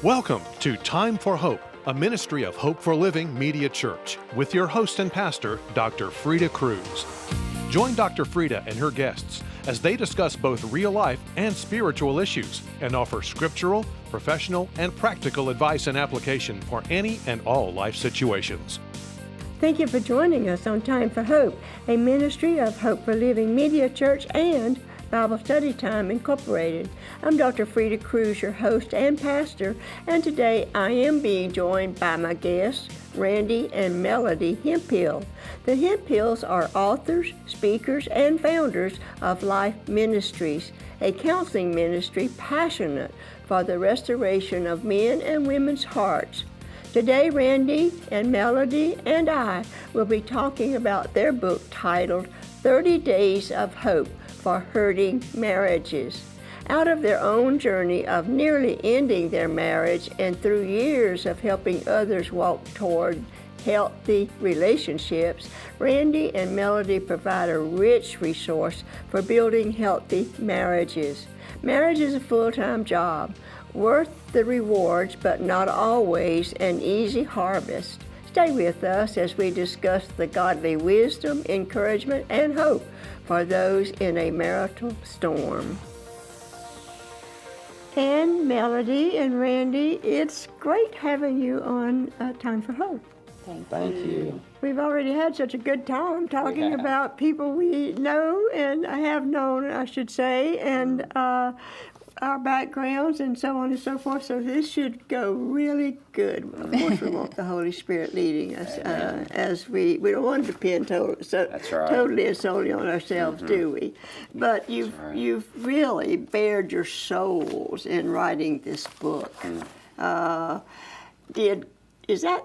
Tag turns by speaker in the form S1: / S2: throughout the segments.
S1: Welcome to Time for Hope, a ministry of Hope for Living Media Church, with your host and pastor, Dr. Frida Cruz. Join Dr. Frida and her guests as they discuss both real life and spiritual issues and offer scriptural, professional, and practical advice and application for any and all life situations.
S2: Thank you for joining us on Time for Hope, a ministry of Hope for Living Media Church and Bible Study Time Incorporated. I'm Dr. Frida Cruz, your host and pastor, and today I am being joined by my guests, Randy and Melody Hemphill. The Hemphills are authors, speakers, and founders of Life Ministries, a counseling ministry passionate for the restoration of men and women's hearts. Today, Randy and Melody and I will be talking about their book titled 30 Days of Hope for Hurting Marriages. Out of their own journey of nearly ending their marriage and through years of helping others walk toward healthy relationships, Randy and Melody provide a rich resource for building healthy marriages. Marriage is a full-time job, worth the rewards, but not always an easy harvest. Stay with us as we discuss the godly wisdom, encouragement, and hope for those in a marital storm. And Melody and Randy, it's great having you on Time for Hope.
S3: Thank you.
S2: We've already had such a good time talking about people we know and have known, I should say, and our backgrounds and so on and so forth. So this should go really good. Of course, we want the Holy Spirit leading us as we don't want to depend totally and solely on ourselves, do we? But you've really bared your souls in writing this book. Is that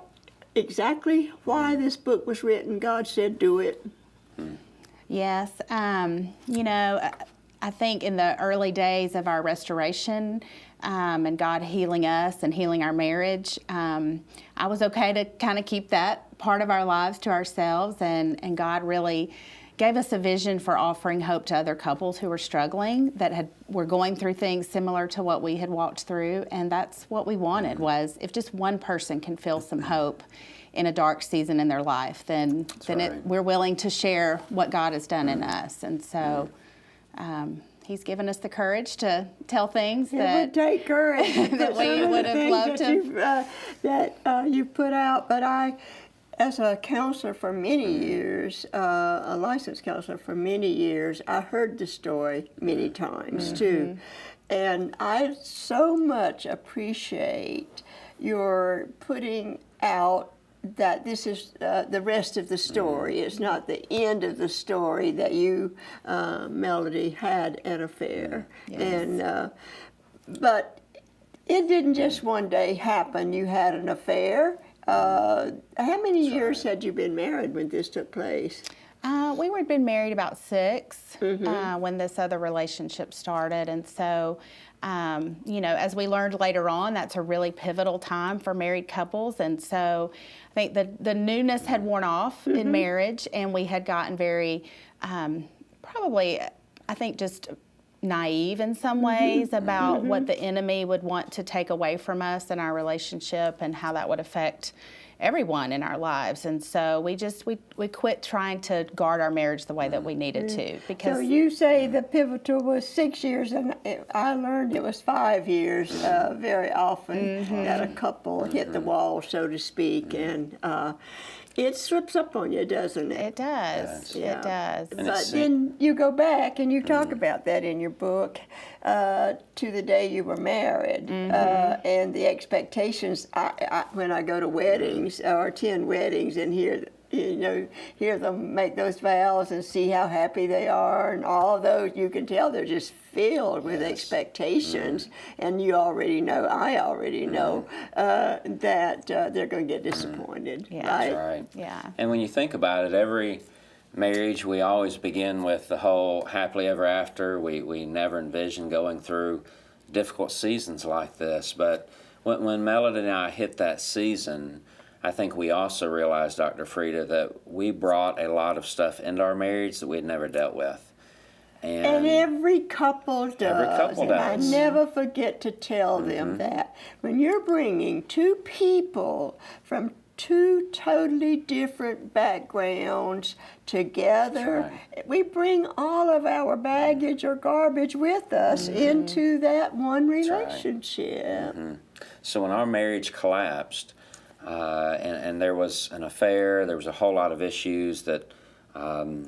S2: exactly why this book was written? God said, do it.
S3: Yes. I think in the early days of our restoration and God healing us and healing our marriage, I was okay to kind of keep that part of our lives to ourselves, and God really gave us a vision for offering hope to other couples who were struggling, that were going through things similar to what we had walked through, and that's what we wanted, was if just one person can feel some hope in a dark season in their life, then we're willing to share what God has done in us. And so He's given us the courage to tell things that
S2: would take courage
S3: that we would have loved
S2: that you've put out. But I, as a counselor for many years, a licensed counselor for many years, I heard the story many times too, and I so much appreciate your putting out that this is the rest of the story. It's not the end of the story that you, Melody, had an affair.
S3: Yes.
S2: And but it didn't just one day happen. You had an affair. How many years had you been married when this took place?
S3: We had been married about 6 when this other relationship started, and so as we learned later on, that's a really pivotal time for married couples. And so I think the newness had worn off in marriage, and we had gotten very, probably, I think, just naive in some ways about what the enemy would want to take away from us in our relationship and how that would affect everyone in our lives. And so we quit trying to guard our marriage the way that we needed to. Because
S2: so you say the pivotal was 6 years, and I learned it was 5 years very often that a couple hit the wall, so to speak, and it slips up on you, doesn't it?
S3: It does.
S2: Yeah.
S3: It does.
S2: But then you go back and you talk about that in your book, to the day you were married, and the expectations. When I go to weddings or attend weddings and hear them make those vows and see how happy they are, and all of those, you can tell they're just filled with expectations, and I already know that they're going to get disappointed.
S3: Yeah.
S2: Right?
S4: That's right.
S3: Yeah.
S4: And when you think about it, every marriage, we always begin with the whole happily ever after. We never envision going through difficult seasons like this. But when Melody and I hit that season, I think we also realized, Dr. Frida, that we brought a lot of stuff into our marriage that we had never dealt with.
S2: And every couple does.
S4: Every couple
S2: and I
S4: does.
S2: never forget to tell them that. When you're bringing two people from two totally different backgrounds together, we bring all of our baggage or garbage with us into that one relationship.
S4: So when our marriage collapsed, and there was an affair, there was a whole lot of issues that, from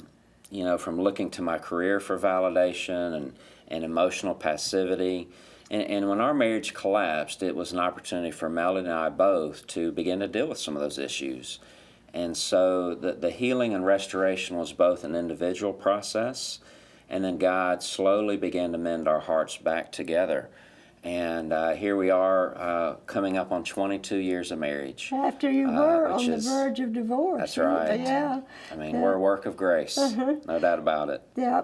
S4: looking to my career for validation and emotional passivity. And when our marriage collapsed, it was an opportunity for Melody and I both to begin to deal with some of those issues. And so the healing and restoration was both an individual process, and then God slowly began to mend our hearts back together. And here we are coming up on 22 years of marriage.
S2: After you were on the verge of divorce.
S4: That's right.
S2: Yeah.
S4: I mean, we're a work of grace, no doubt about it.
S2: Yeah,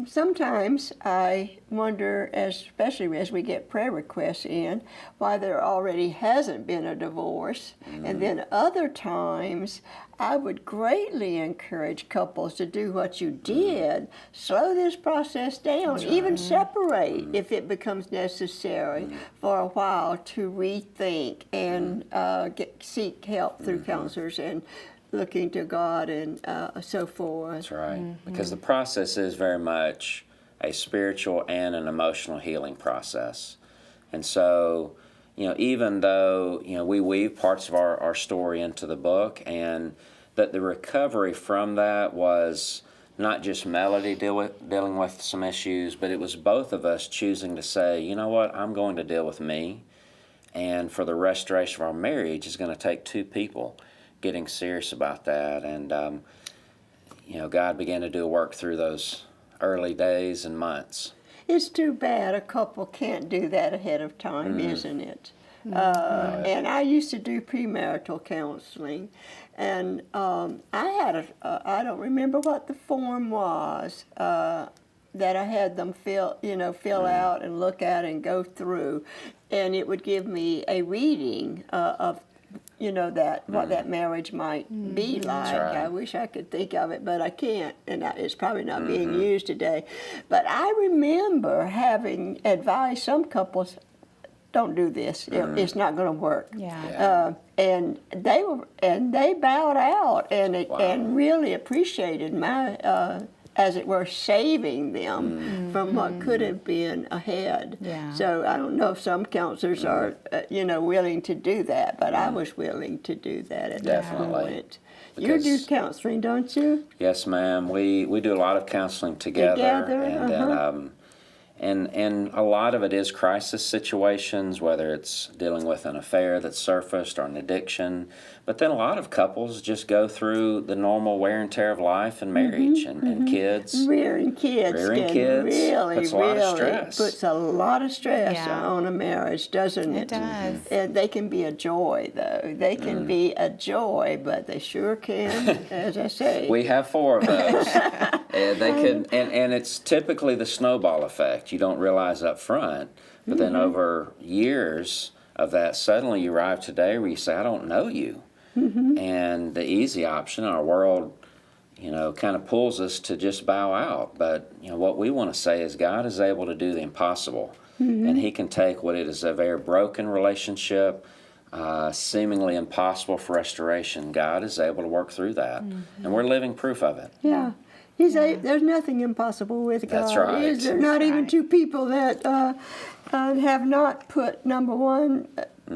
S2: sometimes I wonder, especially as we get prayer requests in, why there already hasn't been a divorce. And then other times, I would greatly encourage couples to do what you did, slow this process down, even separate if it becomes necessary for a while to rethink and seek help through counselors and looking to God and so forth.
S4: That's right, because the process is very much a spiritual and an emotional healing process. And so, even though, we weave parts of our story into the book, and that the recovery from that was not just Melody dealing with some issues, but it was both of us choosing to say, you know what, I'm going to deal with me. And for the restoration of our marriage, it's going to take two people getting serious about that. And, God began to do a work through those early days and months.
S2: It's too bad a couple can't do that ahead of time, isn't it? And I used to do premarital counseling, and I had I don't remember what the form was that I had them fill out and look at and go through, and it would give me a reading of what that marriage might be like.
S4: Right.
S2: I wish I could think of it, but I can't, and it's probably not being used today. But I remember having advised some couples, don't do this. It's not going to work.
S3: Yeah.
S2: And they bowed out and really appreciated my as it were, saving them from what could have been ahead.
S3: Yeah.
S2: So I don't know if some counselors are, willing to do that, but I was willing to do that at that point. You do counseling, don't you?
S4: Yes, ma'am. We do a lot of counseling together. And then, and a lot of it is crisis situations, whether it's dealing with an affair that's surfaced or an addiction. But then a lot of couples just go through the normal wear and tear of life and marriage and kids.
S2: Rearing kids
S4: puts
S2: a lot of stress on a marriage, doesn't it?
S3: It does.
S2: And they can be a joy, though. They can be a joy, but they sure can, as I say.
S4: We have 4 of those. And it's typically the snowball effect. You don't realize up front, but then over years of that, suddenly you arrive today where you say, I don't know you. And the easy option in our world, kind of pulls us to just bow out. But, what we want to say is God is able to do the impossible. And He can take what it is a very broken relationship, seemingly impossible for restoration. God is able to work through that. And we're living proof of it.
S2: Yeah. There's nothing impossible with God.
S4: That's right.
S2: Is there not even two people that have not put, number one,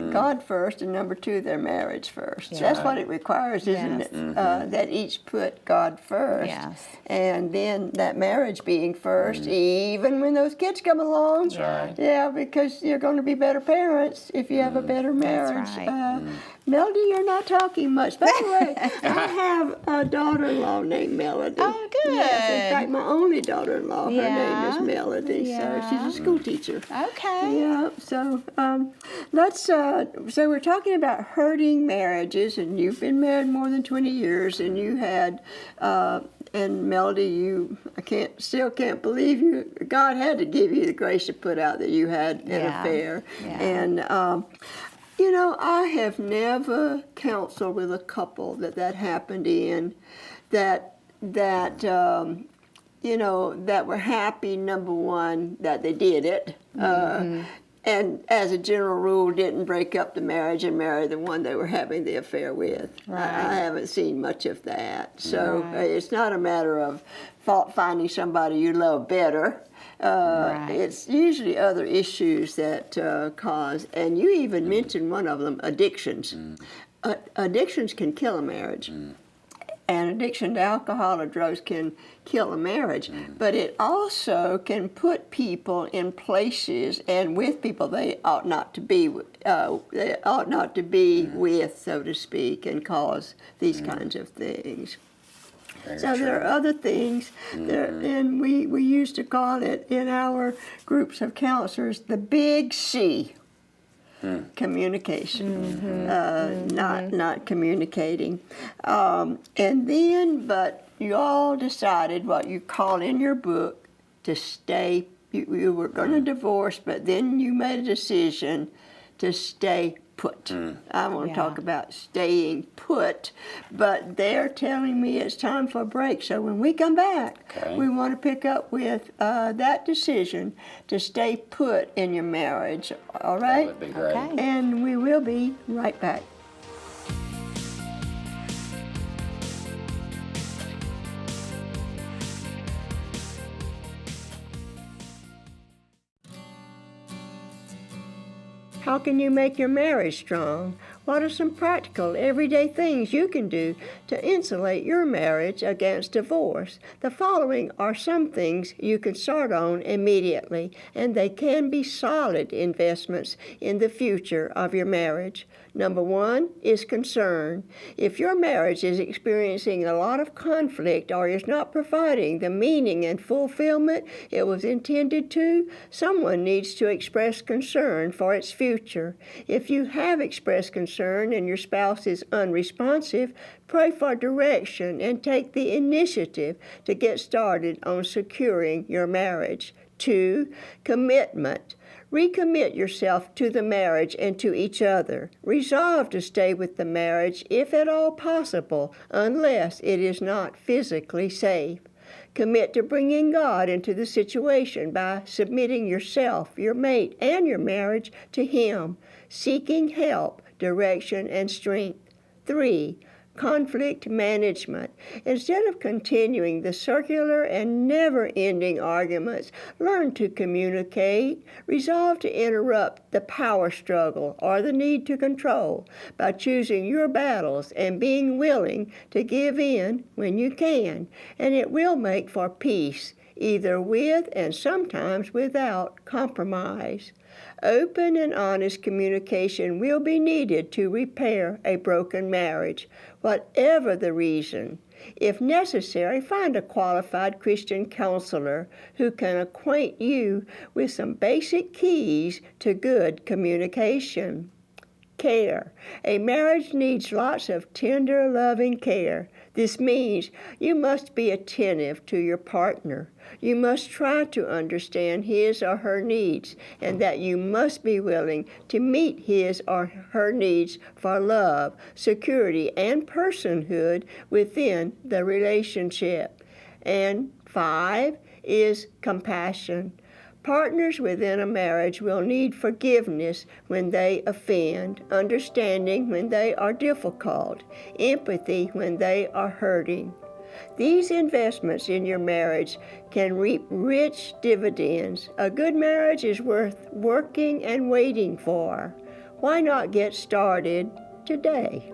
S2: God first, and number 2, their marriage first. That's what it requires, isn't it? That each put God first.
S3: Yes.
S2: And then that marriage being first, even when those kids come along.
S4: That's right.
S2: Yeah, because you're going to be better parents if you have a better marriage.
S3: That's right.
S2: Melody, you're not talking much. By the way, I have a daughter-in-law named Melody.
S3: Oh, good.
S2: Yes, in fact, my only daughter-in-law, her name is Melody.
S3: Yeah.
S2: So she's a school teacher.
S3: Okay.
S2: Yeah. So so we're talking about hurting marriages, and you've been married more than 20 years, and you had. And Melody, still can't believe God had to give you the grace to put out that you had an affair.
S3: Yeah.
S2: And I have never counseled with a couple that happened in that that were happy, number one, that they did it. And as a general rule, didn't break up the marriage and marry the one they were having the affair with.
S3: Right.
S2: I haven't seen much of that. So
S3: Right.
S2: It's not a matter of finding somebody you love better.
S3: Right.
S2: It's usually other issues that cause, and you even mentioned one of them, addictions. Addictions can kill a marriage. And addiction to alcohol or drugs can kill a marriage, but it also can put people in places and with people they ought not to be. With, so to speak, and cause these kinds of things. So there are other things, and we used to call it in our groups of counselors the big C. Communication, not communicating. And then, but you all decided what you call in your book to stay, you were going to divorce, but then you made a decision to stay put. I want to talk about staying put, but they're telling me it's time for a break. So when we come back, we want to pick up with that decision to stay put in your marriage. All right?
S4: That would be great.
S3: Okay.
S2: And we will be right back. How can you make your marriage strong? What are some practical, everyday things you can do to insulate your marriage against divorce? The following are some things you can start on immediately, and they can be solid investments in the future of your marriage. Number one is concern. If your marriage is experiencing a lot of conflict or is not providing the meaning and fulfillment it was intended to, someone needs to express concern for its future. If you have expressed concern and your spouse is unresponsive, pray for direction and take the initiative to get started on securing your marriage. 2, commitment. Recommit yourself to the marriage and to each other. Resolve to stay with the marriage if at all possible, unless it is not physically safe. Commit to bringing God into the situation by submitting yourself, your mate, and your marriage to Him, seeking help, direction, and strength. 3, conflict management. Instead of continuing the circular and never-ending arguments, learn to communicate. Resolve to interrupt the power struggle or the need to control by choosing your battles and being willing to give in when you can, and it will make for peace, either with and sometimes without compromise. Open and honest communication will be needed to repair a broken marriage, whatever the reason. If necessary, find a qualified Christian counselor who can acquaint you with some basic keys to good communication. Care. A marriage needs lots of tender, loving care. This means you must be attentive to your partner. You must try to understand his or her needs, and that you must be willing to meet his or her needs for love, security, and personhood within the relationship. And 5 is compassion. Partners within a marriage will need forgiveness when they offend, understanding when they are difficult, empathy when they are hurting. These investments in your marriage can reap rich dividends. A good marriage is worth working and waiting for. Why not get started today?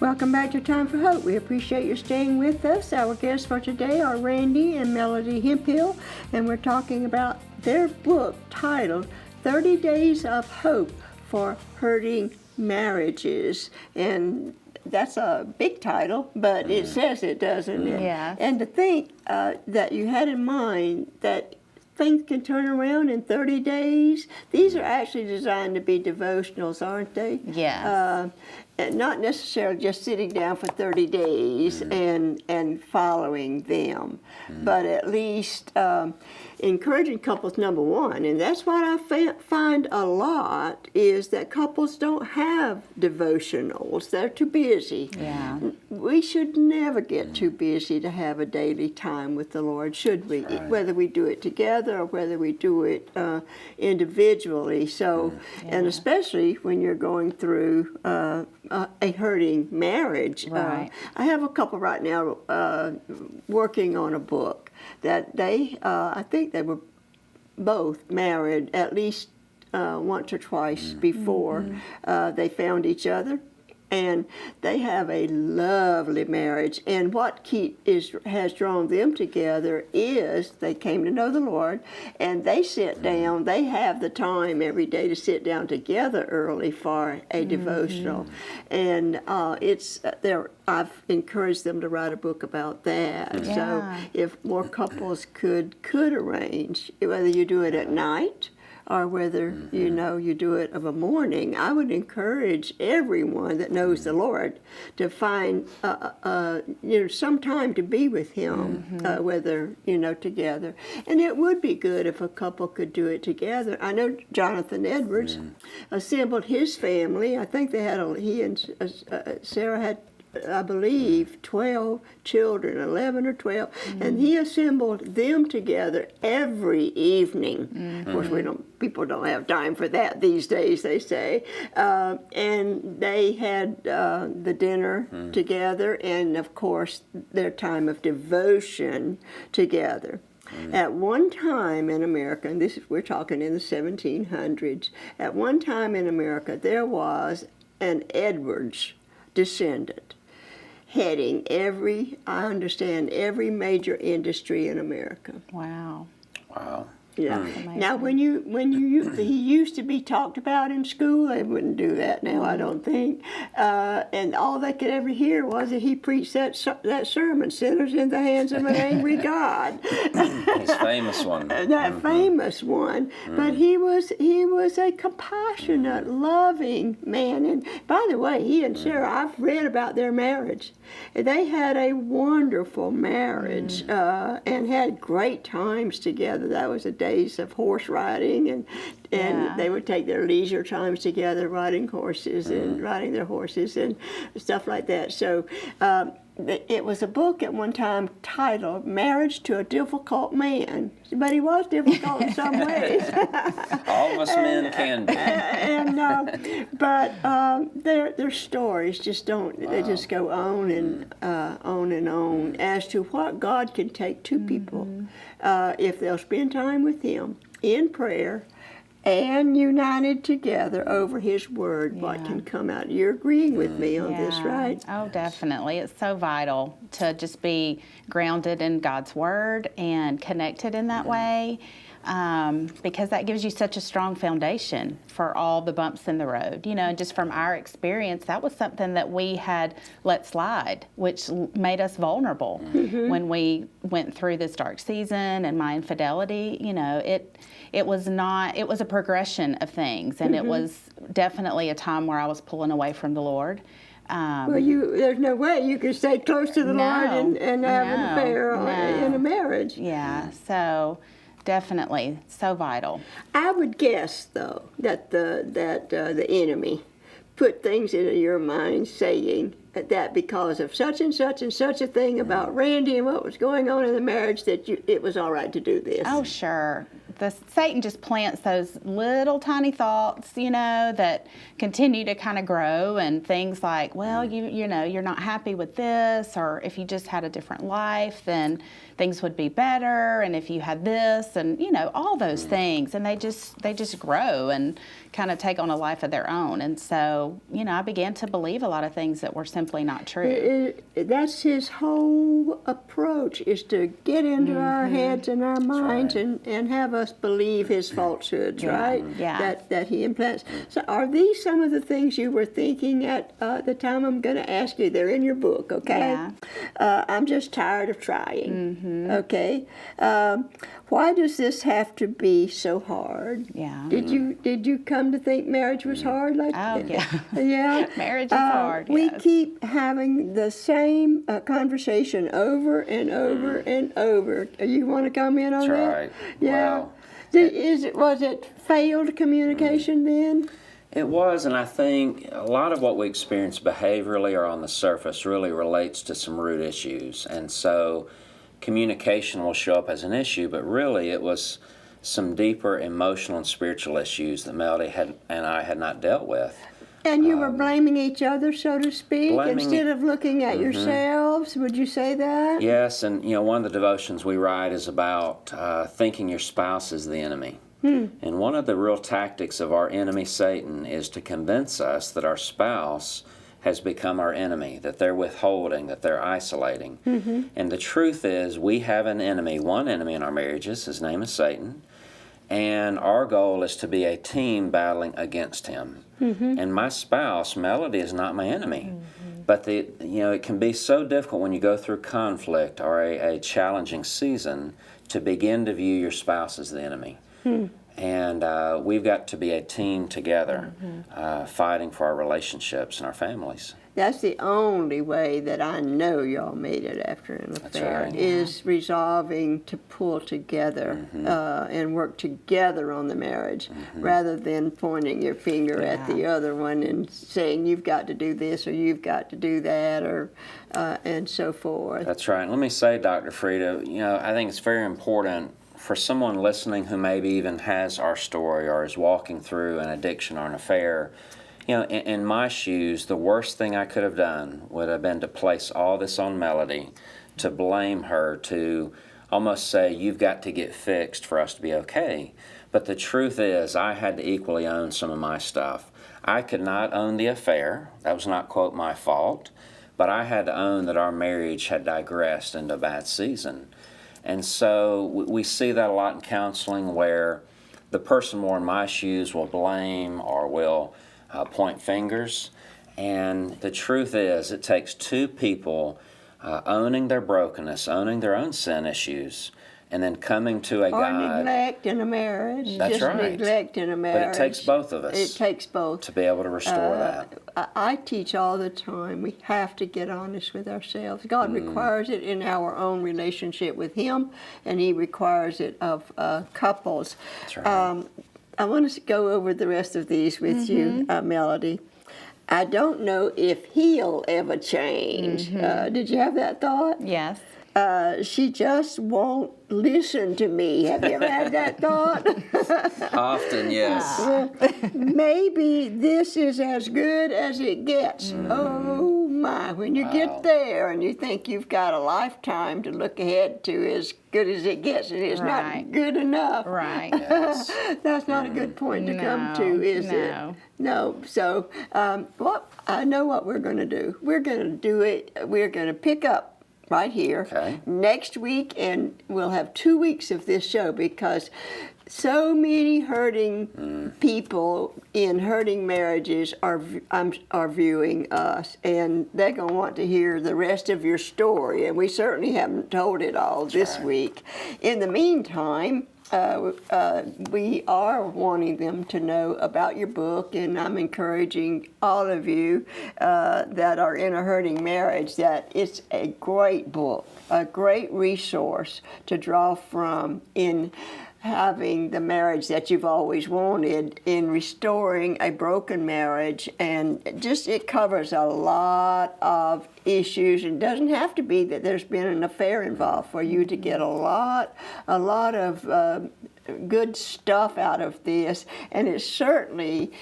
S2: Welcome back to Time for Hope. We appreciate you staying with us. Our guests for today are Randy and Melody Hemphill, and we're talking about their book titled 30 Days of Hope for Hurting Marriages. And that's a big title, but it says it, doesn't it?
S3: Yes.
S2: And to think that you had in mind that things can turn around in 30 days. These are actually designed to be devotionals, aren't they?
S3: Yes.
S2: not necessarily just sitting down for 30 days and following them, but at least encouraging couples, number one. And that's what I find a lot, is that couples don't have devotionals. They're too busy.
S3: Yeah.
S2: We should never get too busy to have a daily time with the Lord, should we?
S4: Right.
S2: Whether we do it together or whether we do it individually. So, and especially when you're going through a hurting marriage.
S3: Right.
S2: I have a couple right now working on a book that they, I think they were both married at least once or twice before they found each other. And they have a lovely marriage. And what has drawn them together is they came to know the Lord, and they sit down. They have the time every day to sit down together early for a devotional. And I've encouraged them to write a book about that.
S3: Yeah.
S2: So if more couples could arrange, whether you do it at night or whether you do it of a morning, I would encourage everyone that knows the Lord to find some time to be with Him, whether together. And it would be good if a couple could do it together. I know Jonathan Edwards assembled his family. I think he and Sarah had, I believe, 12 children, 11 or 12, and he assembled them together every evening. Of course, people don't have time for that these days, they say. And they had the dinner together, and of course, their time of devotion together. At one time in America, and we're talking in the 1700s, at one time in America, there was an Edwards descendant heading every major industry in America.
S3: Wow.
S4: Wow.
S2: Yeah. Now, he used to be talked about in school. They wouldn't do that now, I don't think. And all they could ever hear was that he preached that sermon, "Sinners in the hands of an angry God."
S4: His famous one.
S2: That famous one. But he was a compassionate, loving man. And by the way, he and Sarah, I've read about their marriage. They had a wonderful marriage and had great times together. That was the days of horse riding, and they would take their leisure times together riding horses and riding their horses and stuff like that. So it was a book at one time titled "Marriage to a Difficult Man," but he was difficult in some ways.
S4: All of us men can be.
S2: But their stories just don't. They just go on and on as to what God can take two people if they'll spend time with Him in prayer and united together over His Word. What can come out? You're agreeing with me on this, right?
S3: Oh, definitely. It's so vital to just be grounded in God's Word and connected in that way, because that gives you such a strong foundation for all the bumps in the road. And just from our experience, that was something that we had let slide, which made us vulnerable when we went through this dark season and my infidelity. It was a progression of things, and it was definitely a time where I was pulling away from the Lord.
S2: There's no way you could stay close to the Lord and have an affair in a marriage.
S3: Yeah, so definitely so vital.
S2: I would guess, though, that the enemy put things into your mind saying that because of such and such and such a thing about Randy and what was going on in the marriage, that it was all right to do this.
S3: Oh, sure. Satan just plants those little tiny thoughts, that continue to kind of grow, and things like, well, you're not happy with this, or if you just had a different life, then things would be better, and if you had this, and all those things, and they just grow and kind of take on a life of their own. And so, I began to believe a lot of things that were simply not true.
S2: That's his whole approach, is to get into our heads and our minds and have us believe his falsehoods, right?
S3: Yeah.
S2: That he implants. So are these some of the things you were thinking at the time? I'm going to ask you. They're in your book, okay?
S3: Yeah.
S2: I'm just tired of trying. Okay. Why does this have to be so hard?
S3: Yeah.
S2: Did you come to think marriage was hard? Like,
S3: Oh, yeah.
S2: Yeah.
S3: Marriage is hard,
S2: We
S3: yes.
S2: keep having the same conversation over and over and over. You want to comment on
S4: That's
S2: that?
S4: right.
S2: Yeah.
S4: Wow.
S2: Was it failed communication then?
S4: It was, and I think a lot of what we experience behaviorally or on the surface really relates to some root issues. And so communication will show up as an issue, but really it was some deeper emotional and spiritual issues that Melody and I had not dealt with.
S2: And you were blaming each other, so to speak, instead of looking at yourselves. Would you say that?
S4: Yes, and one of the devotions we write is about thinking your spouse is the enemy. And one of the real tactics of our enemy, Satan, is to convince us that our spouse has become our enemy, that they're withholding, that they're isolating. And the truth is, we have an enemy, one enemy in our marriages. His name is Satan. And our goal is to be a team battling against him. And my spouse, Melody, is not my enemy. But it can be so difficult when you go through conflict or a challenging season to begin to view your spouse as the enemy. And we've got to be a team together, fighting for our relationships and our families.
S2: That's the only way that I know y'all made it after an affair,
S4: right.
S2: is resolving to pull together and work together on the marriage, rather than pointing your finger at the other one and saying you've got to do this or you've got to do that, or and so forth.
S4: That's right. And let me say, Dr. Frieda, I think it's very important for someone listening who maybe even has our story or is walking through an addiction or an affair. In my shoes, the worst thing I could have done would have been to place all this on Melody, to blame her, to almost say, you've got to get fixed for us to be okay. But the truth is, I had to equally own some of my stuff. I could not own the affair. That was not, quote, my fault. But I had to own that our marriage had digressed into a bad season. And so we see that a lot in counseling, where the person more in my shoes will blame or will point fingers. And the truth is, it takes two people owning their brokenness, owning their own sin issues, and then coming to a God.
S2: Or neglect in a marriage.
S4: That's
S2: just
S4: right.
S2: neglect in a marriage.
S4: But it takes both of us.
S2: It takes both.
S4: To be able to restore that.
S2: I teach all the time, we have to get honest with ourselves. God requires it in our own relationship with Him, and He requires it of couples.
S4: That's right.
S2: I want to go over the rest of these with you, Melody. I don't know if he'll ever change. Did you have that thought?
S3: Yes.
S2: She just won't listen to me. Have you ever had that thought?
S4: Often, yes.
S2: Maybe this is as good as it gets. Oh my, when you get there and you think you've got a lifetime to look ahead to, as good as it gets, it is not good enough.
S3: Right.
S4: Yes.
S2: That's not a good point to come to, is it? No. So, I know what we're going to do. We're going to do it. We're going to pick up right here next week, and we'll have 2 weeks of this show, because so many hurting people in hurting marriages are viewing us, and they're going to want to hear the rest of your story, and we certainly haven't told it all this week. In the meantime, we are wanting them to know about your book, and I'm encouraging all of you that are in a hurting marriage that it's a great book, a great resource to draw from in having the marriage that you've always wanted, in restoring a broken marriage. And just, it covers a lot of issues. It doesn't have to be that there's been an affair involved for you to get a lot of good stuff out of this, and it certainly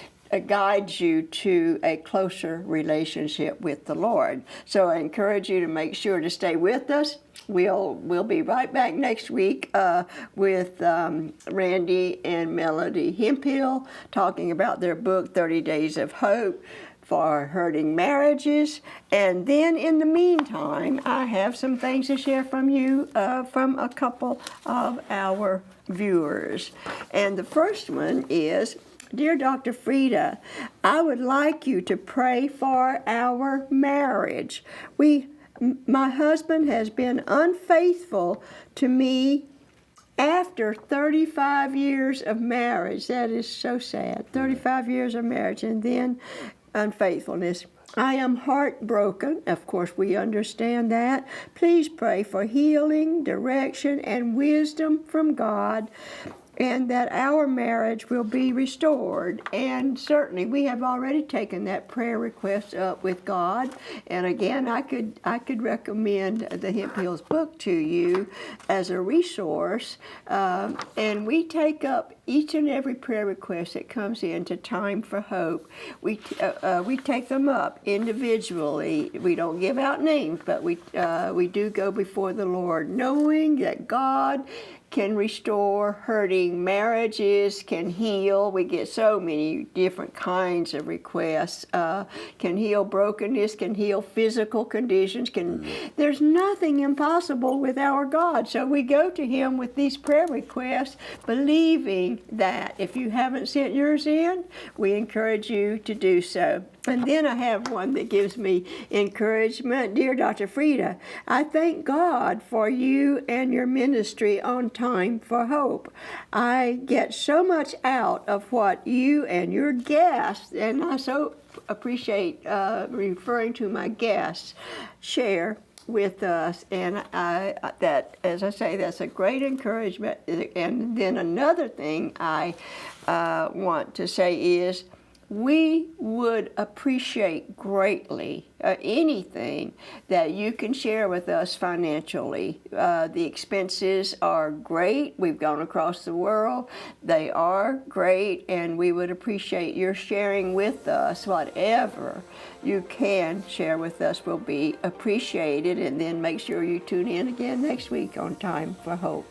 S2: guides you to a closer relationship with the Lord. So I encourage you to make sure to stay with us. We'll be right back next week with Randy and Melody Hemphill talking about their book, 30 Days of Hope for Hurting Marriages. And then in the meantime, I have some things to share from you from a couple of our viewers. And the first one is, Dear Dr. Frieda, I would like you to pray for our marriage. We My husband has been unfaithful to me after 35 years of marriage. That is so sad. 35 years of marriage and then unfaithfulness. I am heartbroken. Of course, we understand that. Please pray for healing, direction, and wisdom from God, and that our marriage will be restored. And certainly we have already taken that prayer request up with God. And again, I could recommend the Hemp-Hills book to you as a resource. And we take up each and every prayer request that comes into Time for Hope. We take them up individually. We don't give out names, but we do go before the Lord, knowing that God can restore hurting marriages, can heal. We get so many different kinds of requests. Can heal brokenness, can heal physical conditions. There's nothing impossible with our God. So we go to Him with these prayer requests, believing that. If you haven't sent yours in, we encourage you to do so. And then I have one that gives me encouragement. Dear Dr. Frida, I thank God for you and your ministry on Time for Hope. I get so much out of what you and your guests, and I so appreciate referring to my guests, share with us, and that, as I say, that's a great encouragement. And then another thing I want to say is, we would appreciate greatly anything that you can share with us financially. The expenses are great. We've gone across the world. They are great, and we would appreciate your sharing with us. Whatever you can share with us will be appreciated, and then make sure you tune in again next week on Time for Hope.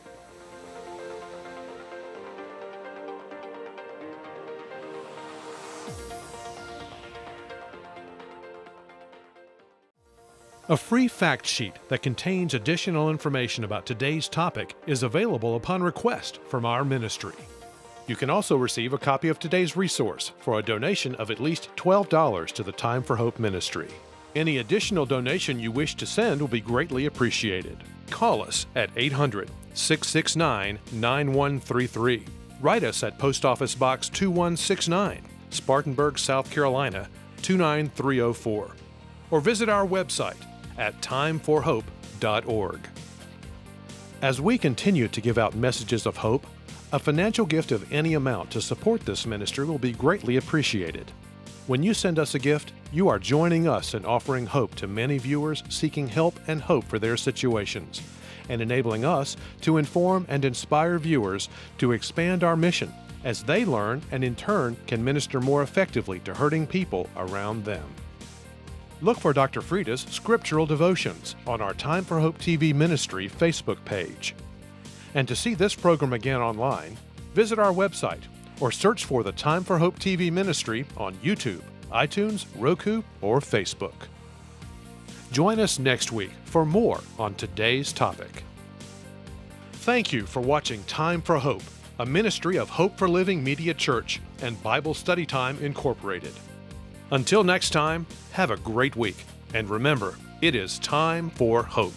S1: A free fact sheet that contains additional information about today's topic is available upon request from our ministry. You can also receive a copy of today's resource for a donation of at least $12 to the Time for Hope ministry. Any additional donation you wish to send will be greatly appreciated. Call us at 800-669-9133. Write us at Post Office Box 2169, Spartanburg, South Carolina 29304. Or visit our website at timeforhope.org. As we continue to give out messages of hope, a financial gift of any amount to support this ministry will be greatly appreciated. When you send us a gift, you are joining us in offering hope to many viewers seeking help and hope for their situations, and enabling us to inform and inspire viewers to expand our mission as they learn and in turn can minister more effectively to hurting people around them. Look for Dr. Frida's Scriptural Devotions on our Time for Hope TV Ministry Facebook page. And to see this program again online, visit our website or search for the Time for Hope TV Ministry on YouTube, iTunes, Roku, or Facebook. Join us next week for more on today's topic. Thank you for watching Time for Hope, a ministry of Hope for Living Media Church and Bible Study Time Incorporated. Until next time, have a great week, and remember, it is time for hope.